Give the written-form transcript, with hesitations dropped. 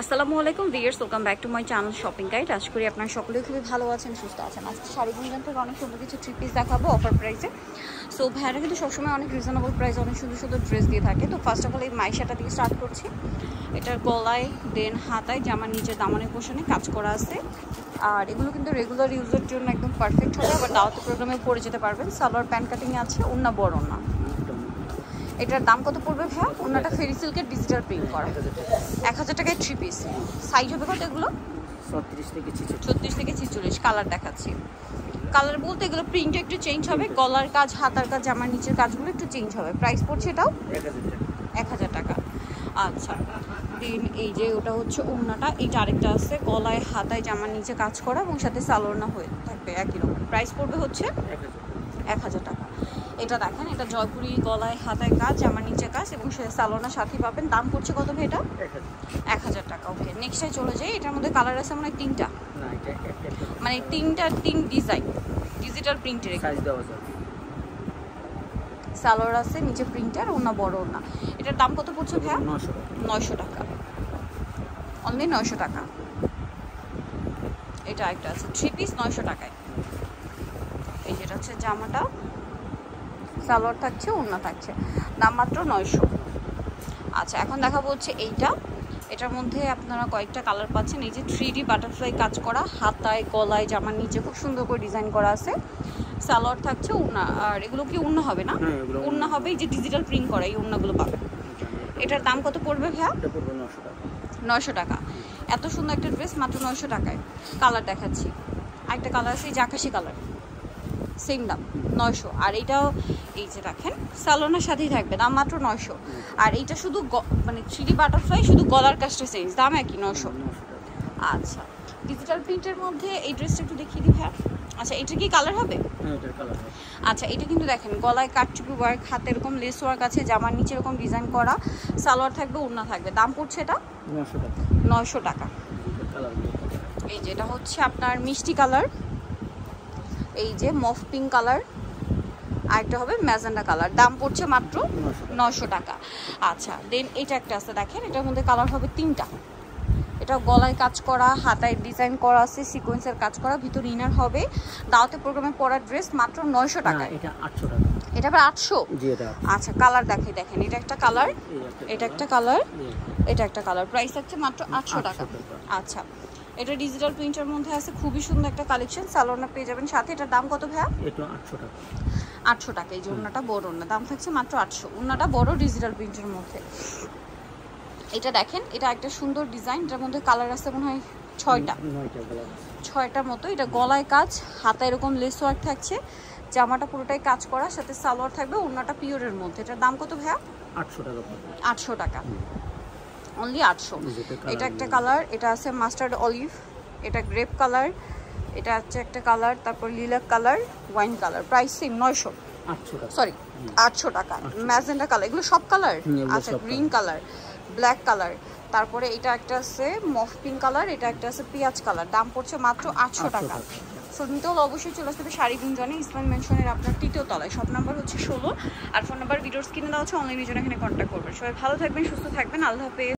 আসসালামু আলাইকুম viewers, welcome back to my channel shopping guide. আশা করি আপনারা সকলেই খুবই ভালো আছেন, সুস্থ আছেন। আজকে শাড়িগুঞ্জন থেকে অনেক সুন্দর কিছু থ্রি পিস দেখাবো অফার প্রাইসে। সো ভাইয়ারা কিন্তু সবসময় অনেক রিজনেবল প্রাইসে অনেক সুন্দর সুন্দর ড্রেস দিয়ে থাকে। তো ফার্স্ট অফ অল এই মাইশাটা দিয়ে স্টার্ট করছি। এটার গলায় দেন হাতায় জামার নিচের দামানের পোর্শনে কাজ করা আছে। আর এগুলো কিন্তু রেগুলার ইউজের জন্য একদম পারফেক্ট হবে, আবার দাওয়াতে প্রোগ্রামে পরে যেতে পারবেন। সালোয়ার প্যান্ট কাটিং আছে, ওড়না বড় ওড়না। এটার দাম কত পড়বে ভাইয়া? ওড়নাটা ফেরি সিল্কের ডিজিটাল প্রিন্ট করা, 1000 টাকায় থ্রি পিস। সাইজ হবে কত এগুলো? 36 থেকে 46 কালার দেখাচ্ছি। কালার বলতে এগুলো প্রিন্ট একটু চেঞ্জ হবে, গলার কাজ, হাতার কাজ, জামার নিচের কাজগুলো একটু চেঞ্জ হবে। প্রাইস পড়ছে এটাও 1000 টাকা। আচ্ছা, দেন এই যে ওটা হচ্ছে ওড়নাটা, এইটা আরেকটা আছে গলায় হাতায় জামার নিচে কাজ করা এবং সাথে সালোয়ার হয়ে থাকবে একই রকম। প্রাইস পড়বে হচ্ছে 1000 টাকা। এটা দেখেন, এটা জয়পুরি গলায় হাতায় কাজ, জামার নিচে কাজ এবং সালোয়ার সাথে পাবেন। দাম পড়ছে কত ভাই এটা? 1000 টাকা। ওকে, নেক্সটে চলে যাই। এটার মধ্যে কালার আছে মানে তিনটা, মানে তিন ডিজাইন ডিজিটাল প্রিন্টের। সালোয়ার আছে, নিচে প্রিন্টার, ওনা বড় ওনা। এটার দাম কত পড়ছে ভাইয়া? 900 টাকা, অনলি 900 টাকা। এটা একটা আছে থ্রি পিস 900 টাকায়। এই যেটা হচ্ছে জামাটা, সালোয়ার থাকছে, ওড়না থাকছে, দাম মাত্র 900। আচ্ছা, এখন দেখাবো হচ্ছে এইটা। এটার মধ্যে আপনারা কয়েকটা কালার পাচ্ছেন। এই যে 3D বাটারফ্লাই কাজ করা, হাতায় গলায় জামার নিচে খুব সুন্দর করে ডিজাইন করা আছে। সালোয়ার থাকছে, ওড়না। আর এগুলো কি ওড়না হবে না? ওড়না হবে, এই যে ডিজিটাল প্রিন্ট করা এই ওড়নাগুলো পাবেন। এটার দাম কত পড়বে ভাইয়া? 900 টাকা। এত সুন্দর একটা ড্রেস মাত্র 900 টাকায়। কালার দেখাচ্ছি, আরেকটা কালার আছে এই যে আকাশি কালার, সেম দাম 900। আর এইটাও এই যে রাখেন, সালোনার সাথেই থাকবে, দাম মাত্র 900। আর এইটা শুধু মানে 3D বাটারফ্লাই, শুধু গলার কাজটা চেঞ্জ, দাম একই 900। আচ্ছা, ডিজিটাল প্রিন্টের মধ্যে এই ড্রেসটা একটু দেখিয়ে দিই ভাইয়া। আচ্ছা, এটা কি কালার হবে? আচ্ছা, এটা কিন্তু দেখেন গলায় কাটচুপি ওয়ার্ক, হাতে এরকম লেস ওয়ার্ক আছে, জামার নিচে এরকম ডিজাইন করা, সালোয়ার থাকবে, ওড়না থাকবে। দাম পড়ছে এটা 900 টাকা। এই যে এটা হচ্ছে আপনার মিষ্টি কালার, এই যে মফ পিঙ্ক কালার, আরেকটা হবে ম্যাজেন্ডা কালার। দাম পড়ছে মাত্র 900 টাকা। আচ্ছা, দেন এটা একটা আছে দেখেন, এটার মধ্যে কালার হবে তিনটা। এটা গলায় কাজ করা, হাতায় ডিজাইন করা আছে, সিকোয়েন্সের কাজ করা, ভিতর ইনার হবে। দাওয়াতে প্রোগ্রামে পরার ড্রেস মাত্র 900 টাকা। এটা 800 টাকা। এটা আবার 800? জি, এটা। আচ্ছা, কালার দেখেন, এটা একটা কালার, এটা একটা কালার, এটা একটা কালার। প্রাইস হচ্ছে মাত্র 800 টাকা। আচ্ছা, এটা ডিজিটাল প্রিন্টের মধ্যে আছে, খুবই সুন্দর একটা কালেকশন। সালোয়ার পেয়ে যাবেন সাথে। এটার দাম কত ভাইয়া? এটা 800 টাকা। 800 টাকা। এই যে ওড়নাটা বড় ওড়না, দাম থাকছে মাত্র 800। ওড়নাটা বড় ডিজিটাল প্রিন্টের মধ্যে। এটা দেখেন, এটা একটা সুন্দর ডিজাইন, এটার মধ্যে কালার আছে মনে হয় 6টার মতো। এটা গলায় কাজ, হাতা এরকম লেস ওয়ার্ক থাকছে, জামাটা পুরোটাই কাজ করা, সাথে সালোয়ার থাকবে, ওড়নাটা পিওরের মধ্যে। এটার দাম কত ভাইয়া? 800 টাকা। 800 টাকা, অনলি 800। এটা একটা কালার, এটা আছে মাস্টার্ড অলিভ, এটা গ্রেপ কালার, এটা হচ্ছে একটা কালার, তারপর lilac colour, wine colour. Price same 900, sorry 800 টাকা। ম্যাজেন্ডা কালার, এগুলো সব কালার? আচ্ছা, গ্রিন কালার, ব্ল্যাক কালার, তারপরে এটা একটা আছে মফ পিঙ্ক কালার, এটা একটা আছে পেঁয়াজ কালার। দাম পড়ছে মাত্র 800 টাকা। সো নিতে হলে অবশ্যই চলে আসতে হবে শাড়িগুঞ্জনে, ইসলাম মেনশনের আপনার 3য় তলায়। শপ নাম্বার হচ্ছে 16, আর ফোন নাম্বার ভিডিওর স্ক্রিনে দেওয়া হচ্ছে। অনলাইনের জন্য এখানে কন্ট্যাক্ট করবেন। সবাই ভালো থাকবেন, সুস্থ থাকবেন, আল্লাহ হাফেজ।